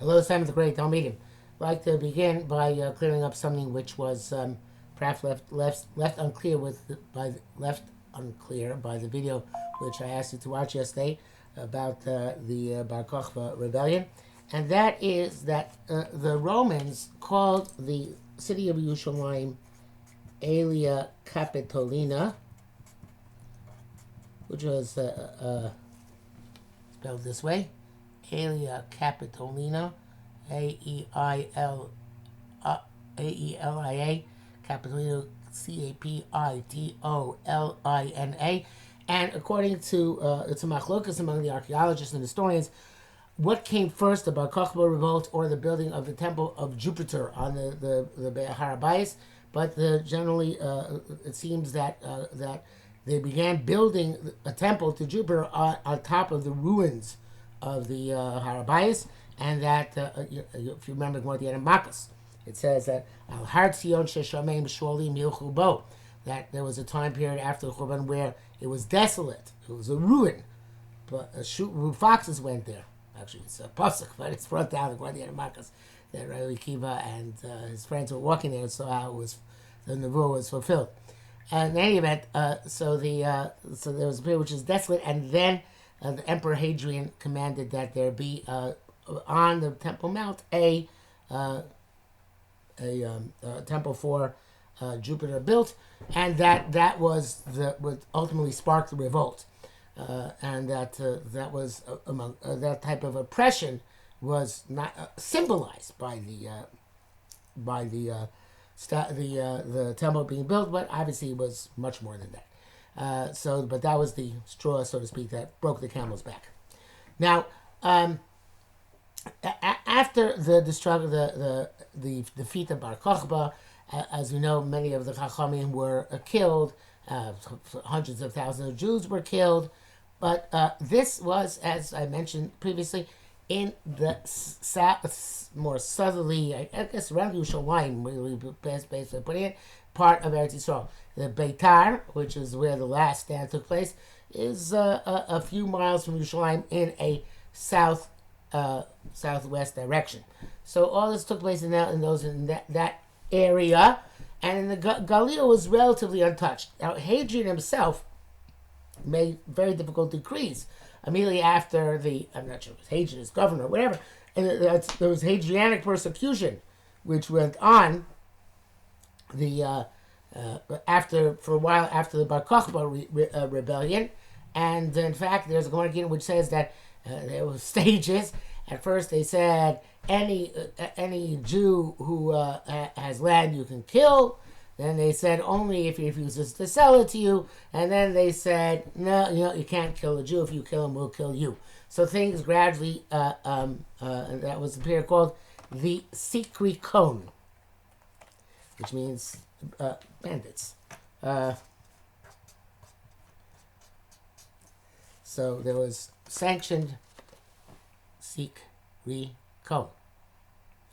Hello, Simon the Great. I'll meet him. I'd like to begin by clearing up something which was perhaps left unclear by the video which I asked you to watch yesterday about the Bar Kokhba rebellion, and that is that the Romans called the city of Yerushalayim Aelia Capitolina, which was spelled this way: Aelia Capitolina, Aelia, Capitolina, Capitolina. And according to it's a machlokas among the archaeologists and historians, what came first, the Bar Kokhba revolt or the building of the temple of Jupiter on the Harabayas? But generally, it seems that they began building a temple to Jupiter on top of the ruins of the Harabayas, and that if you remember going to the Makkos, it says that Al Har Tzion Sheshamim Sholim Yilchu Bo, that there was a time period after the Churban where it was desolate, it was a ruin, but foxes went there. Actually, it's a pasuk, but it's brought down according to the Makkos that Rabbi Kiva and his friends were walking there and saw how the nevuah was fulfilled. And in any event, so there was a period which is desolate, and then the Emperor Hadrian commanded that there be on the Temple Mount a temple for Jupiter built, and that was what ultimately sparked the revolt, and that was among that type of oppression was not symbolized by the temple being built, but obviously it was much more than that. But that was the straw, so to speak, that broke the camel's back. Now, after the defeat of Bar Kokhba, as we know, many of the Chachamim were killed. Hundreds of thousands of Jews were killed. But this was, as I mentioned previously, in the more southerly, I guess around Yerushalayim, really basically putting it, part of Eretz Yisrael. The Beitar, which is where the last stand took place, is a few miles from Yerushalayim in a southwest direction. So all this took place in that area, and in the Galil was relatively untouched. Now Hadrian himself made very difficult decrees immediately after I'm not sure if it was Hadrian as governor or whatever, and there was Hadrianic persecution, which went on for a while after the Bar Kokhba rebellion, and in fact there's a Gemara which says that there were stages. At first they said any Jew who has land you can kill. Then they said only if he refuses to sell it to you. And then they said, no, you can't kill a Jew. If you kill him, we'll kill you. So things gradually, and that was a period called the Sikri Cone, which means bandits. So there was sanctioned Sikri Cone.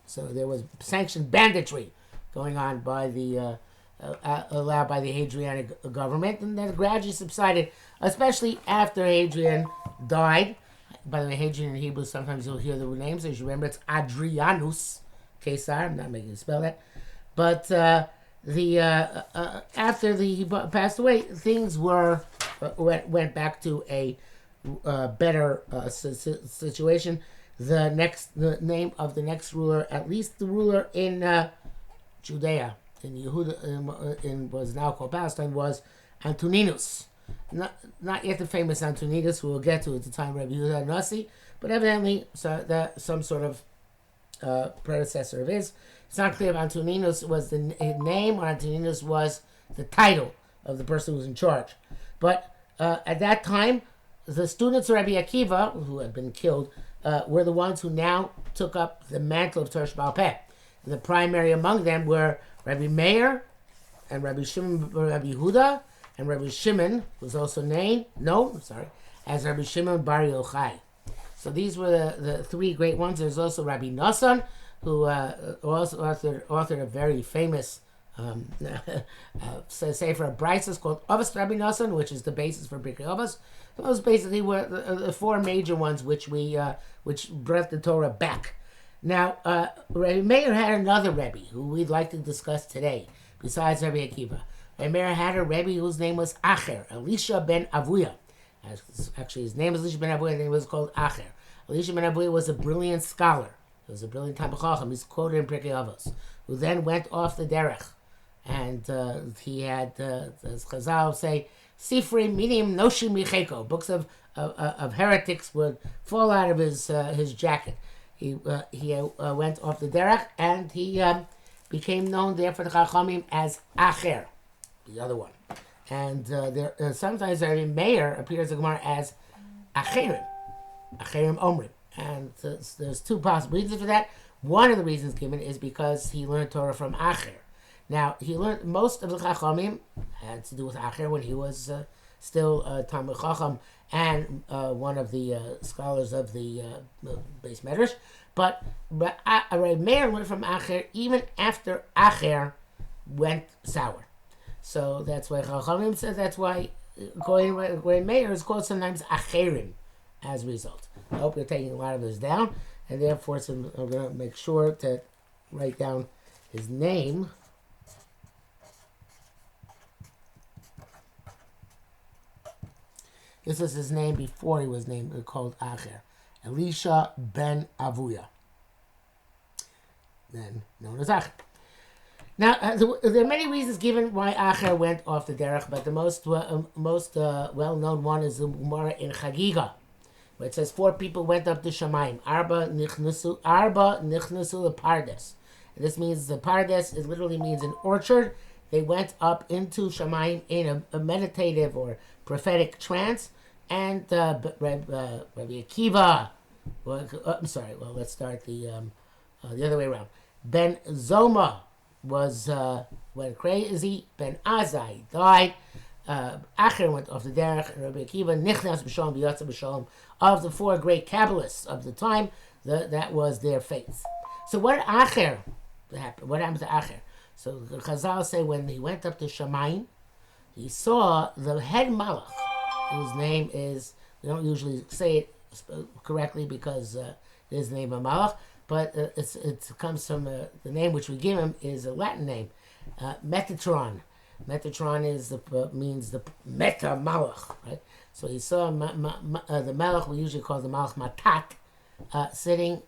So there was sanctioned banditry going on by allowed by the Hadrianic government, and then gradually subsided, especially after Hadrian died. By the way, Hadrian in Hebrew, sometimes you'll hear the names. As you remember, it's Adrianus Caesar. I'm not making you spell that. But after he passed away, things went back to a better situation. The name of the next ruler, at least the ruler in Judea, in Yehuda, in was now called Palestine, was Antoninus. Not yet the famous Antoninus, who we'll get to at the time of Rabbi Yehuda Nasi, but evidently some sort of predecessor of his. It's not clear if Antoninus was the name or Antoninus was the title of the person who was in charge. But at that time, the students of Rabbi Akiva, who had been killed, were the ones who now took up the mantle of Torah Sheba'al Peh. The primary among them were Rabbi Meir and Rabbi Yehuda, and Rabbi Shimon was also known as Rabbi Shimon Bar Yochai. So these were the three great ones. There's also Rabbi Nassan, who also authored a very famous Sefer of Brises called Avos Rabbi Nassan, which is the basis for Birkei Avos. Those basically were the four major ones which brought the Torah back. Now, Rabbi Meir had another Rebbe who we'd like to discuss today, besides Rabbi Akiva. Rabbi Meir had a Rebbe whose name was Acher, Elisha ben Avuya. Actually, his name is Elisha ben Avuya, and he was called Acher. Elisha ben Avuya was a brilliant scholar. He was a brilliant Talmid Chacham. He's quoted in Pirkei Avos, who then went off the derech. And he had, as Chazal say, Sifri minim noshim micheko. Books of heretics would fall out of his jacket. He went off the derech, and he became known there for the Chachamim as Acher, the other one. And sometimes Rabbi Meir appears in the Gemara as Acherim Omrim. And there's two possible reasons for that. One of the reasons given is because he learned Torah from Acher. Now, he learned most of the Chachamim had to do with Acher when he was still Talmid Chacham and one of the scholars of the Beis Medrash. But Rabbi Meir learned from Acher even after Acher went sour. So that's why Chachamim says, that's why, according to Rabbi Meir, is called sometimes Acherim as a result. I hope you're taking a lot of this down, and therefore I'm going to make sure to write down his name. This was his name before he was called Acher. Elisha ben Avuya, then known as Acher. Now, there are many reasons given why Acher went off the derech, but the most well-known one is the Gemara in Chagiga, where it says 4 people went up to Shamayim. Arba nichnasu lepardes. And this means the pardes, it literally means an orchard. They went up into Shamayim in a meditative or prophetic trance, and Rabbi Akiva, let's start the other way around. Ben Zoma went crazy. Ben Azai died. Acher went off the derech, and Rabbi Akiva nichnas b'shalom v'yatza b'shalom. Of the 4 great Kabbalists of the time, that was their faith. So what Acher happened? What happened to Acher? So the Chazal say when he went up to Shamayim, he saw the head malach, whose name is, we don't usually say it correctly because his name is malach, but it comes from the name which we give him is a Latin name, Metatron. Metatron means the meta malach, right? So he saw the malach, we usually call the malach matat, sitting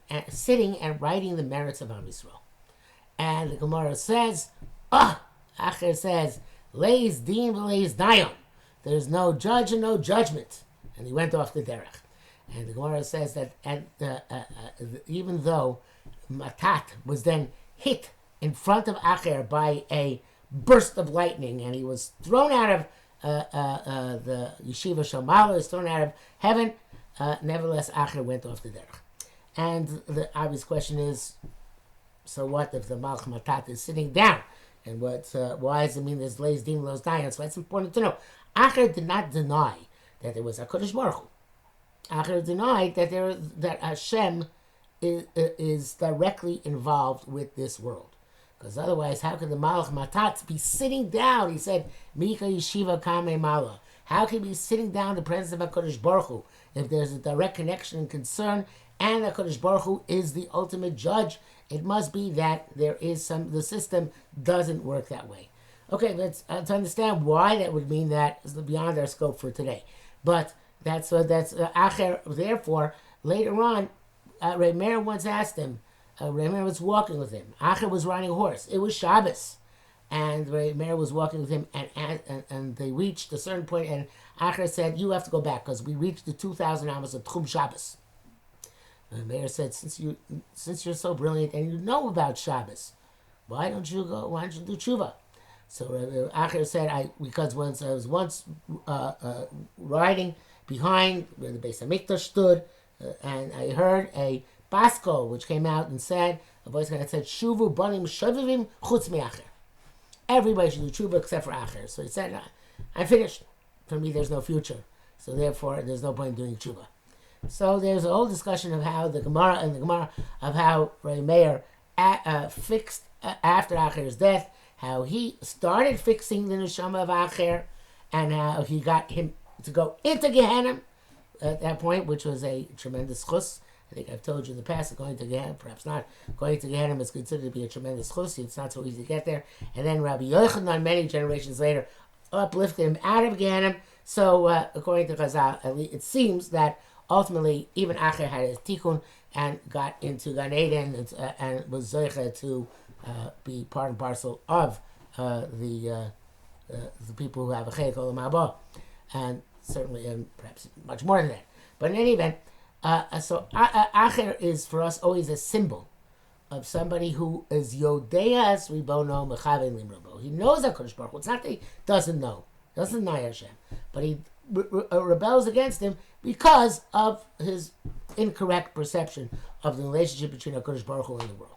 and writing the merits of Am Yisrael. And the Gemara says, Acher says, Leis din v'leis dayan. There's no judge and no judgment. And he went off the derech. And the Gemara says that even though Matat was then hit in front of Acher by a burst of lightning, and he was thrown out of the yeshiva Shomala, was thrown out of heaven, nevertheless Acher went off the derech. And the obvious question is, so what if the Malach Matat is sitting down? And why does it mean there's Leis Din Los Dayan? So that's important to know. Acher did not deny that there was a Kodesh Baruch Hu. Acher denied that Hashem is directly involved with this world. Because otherwise, how could the Malach Matat be sitting down? He said, Mika Yeshiva Kame Mala. How can he be sitting down in the presence of HaKadosh Baruch Hu if there's a direct connection and concern, and HaKadosh Baruch Hu is the ultimate judge? It must be that the system doesn't work that way. Okay, let's to understand why that would mean that is beyond our scope for today. But that's Acher. Therefore, later on, Rabbi Meir once asked him. Rabbi Meir was walking with him. Acher was riding a horse. It was Shabbos, and Rabbi Meir was walking with him, and they reached a certain point, and Acher said, "You have to go back because we reached the 2,000 amos of Tchum Shabbos." And Meir said, since you're so brilliant and you know about Shabbos, why don't you do tshuva? So Acher said, because once I was riding behind where the Beis Hamikdash stood, and I heard a basko which came out and said, a voice that said, Shuvu banim shavivim chutz me'acher. Everybody should do tshuva except for Acher. So he said, I'm finished. For me, there's no future. So therefore, there's no point in doing tshuva. So there's a whole discussion of how the Gemara of how Rabbi Meir fixed after Acher's death, how he started fixing the neshama of Acher, and how he got him to go into Gehenna at that point, which was a tremendous chus, I think I've told you in the past that going to Gehenna, perhaps not, going to Gehenna is considered to be a tremendous chusi. It's not so easy to get there. And then Rabbi Yochanan, many generations later, uplifted him out of Gehenna. So according to Chazal, it seems that ultimately even Acher had his tikkun and got into Gan Eden and was zoicha to be part and parcel of the people who have a chayik olam haba, and certainly, and perhaps much more than that. But in any event, so Acher is for us always a symbol of somebody who is Yodeas Ribono Mechaven Limrabo. He knows HaKadosh Baruch Hu. It's not that he doesn't know, doesn't know Hashem, but he rebels against him because of his incorrect perception of the relationship between HaKadosh Baruch Hu and the world.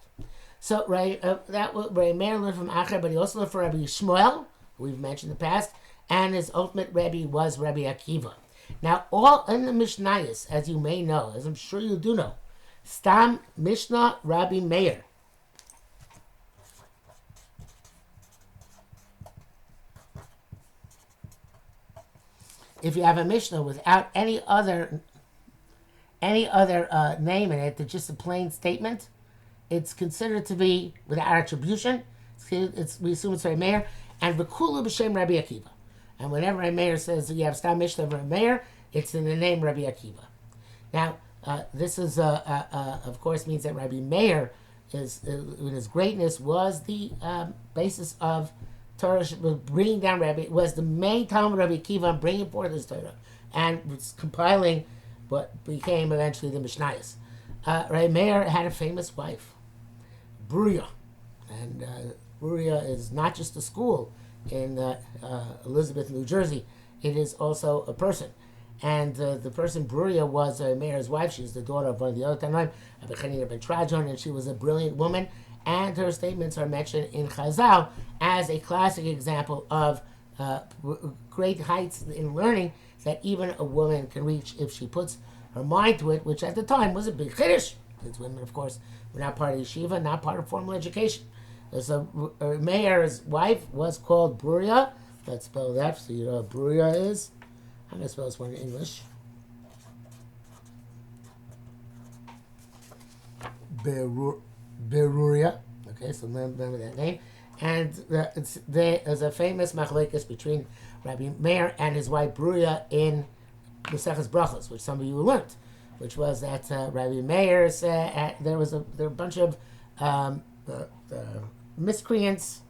So Rabbi Meir learned from Acher, but he also learned from Rabbi Shmuel, who we've mentioned in the past, and his ultimate Rebbe was Rabbi Akiva. Now, all in the Mishnayos, as you may know, as I'm sure you do know, Stam Mishnah Rabbi Meir. If you have a Mishnah without any other name in it, just a plain statement, it's considered to be without attribution. We assume it's Rabbi Meir, and V'kulu b'shem Rabbi Akiva. And whenever Rabbi Meir says you have Stam Mishnah of Rabbi Meir, it's in the name Rabbi Akiva. Now, this is, of course, means that Rabbi Meir, in his greatness, was the basis of Torah, bringing down was the main Talmud of Rabbi Akiva on bringing forth his Torah, and was compiling what became eventually the Mishnayos. Rabbi Meir had a famous wife, Beruriah, and Beruriah is not just a school in Elizabeth, New Jersey. It is also a person. And the person, Beruriah, was Meir's wife. She was the daughter of one of the other Tanaim, Rabbi Chanina ben Trajan, and she was a brilliant woman. And her statements are mentioned in Chazal as a classic example of great heights in learning that even a woman can reach if she puts her mind to it, which at the time was a big chiddush. Because women, of course, were not part of yeshiva, not part of formal education. So Meir's wife was called Beruriah. Let's spell that so you know what Beruriah is. I'm going to spell this one in English. Beruriah. Okay, so remember that name. And there's a famous machlekes between Rabbi Meir and his wife Beruriah in Maseches Brachos, which some of you learned, which was that Rabbi Meir said there were a bunch of miscreants,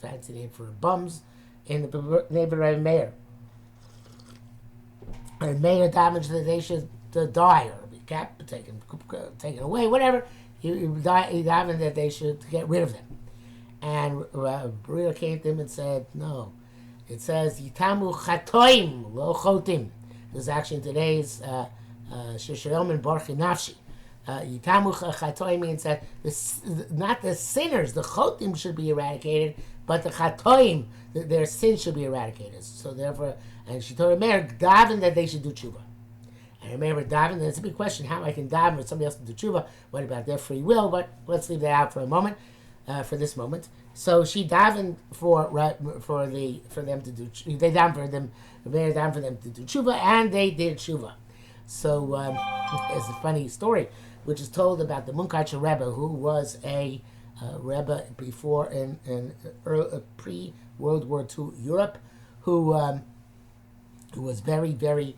fancy name for bums, in the neighborhood of Rabbi Meir. And Meir damaged that they should die or be taken away, whatever. He davened that they should get rid of them. And Beruriah came to him and said, no. It says, Yitamu chatoim lo chotim. This is actually in today's Shishayom and Barchi Nafshi. Yitamu chatoim means that not the sinners, the chotim should be eradicated, but the chatoim, their sins should be eradicated. So therefore, and she told Meir, daven that they should do tshuva. And remember, daven, that's a big question, how I can daven or somebody else to do tshuva. What about their free will? But let's leave that out for a moment, for this moment. So she davened for them to do, they davened for them, Meir davened for them to do tshuva, and they did tshuva. So there's a funny story, which is told about the Munkacher Rebbe, who was a Rebbe before in pre-World War II Europe, who was very, very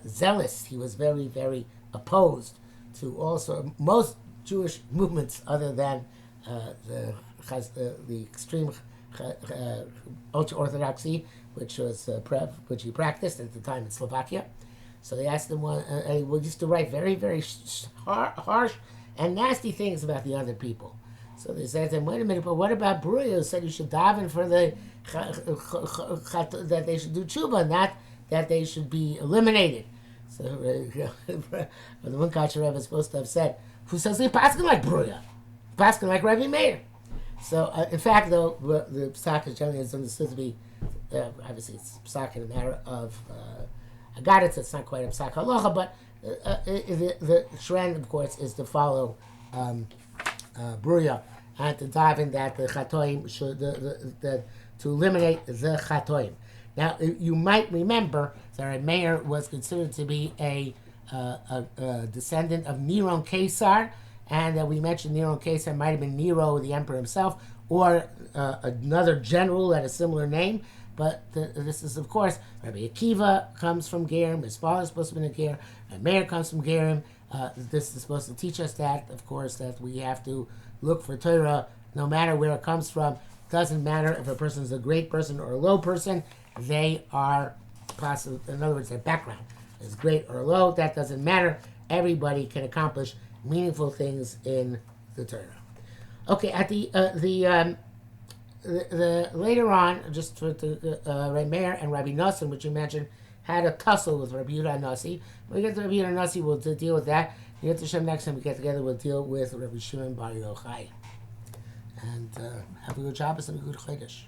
zealous. He was very, very opposed to also most Jewish movements other than the extreme ultra-Orthodoxy, which he practiced at the time in Slovakia. So they asked him, and he used to write very, very harsh and nasty things about the other people. So they said to him, wait a minute, but what about Beruriah, who said you should daven for that they should do tshuva, not that they should be eliminated? So the Munkacher Rebbe is supposed to have said, who says they're paskin like Beruriah? Paskin like Rabbi Meir. So in fact, though, the psak is generally understood to be, obviously it's psak in a matter of Agaritz, it's not quite a psak halacha, but the trend, of course, is to follow Beruriah and to daven that the chatoim should to eliminate the chatoim. Now, you might remember that Meir was considered to be a a descendant of Nero Caesar, and we mentioned Nero Caesar might have been Nero, the emperor himself, or another general that had a similar name. But this is, of course, Rabbi Akiva comes from Gerim. His father is supposed to be a Gerim. Rabbi Meir comes from Gerim. This is supposed to teach us that, of course, that we have to look for Torah no matter where it comes from. Doesn't matter if a person is a great person or a low person. They are possible. In other words, their background is great or low. That doesn't matter. Everybody can accomplish meaningful things in the Torah. Okay, at the later on, just for the Rabbi Meir and Rabbi Nosson, which you mentioned, had a tussle with Rabbi Yehuda Nasi. When we get to Rabbi Yehuda Nasi, we'll deal with that. We get to Shem next time we get together, we'll deal with Rabbi Shimon Bar Yochai. And have a good Shabbos and a good Chodesh.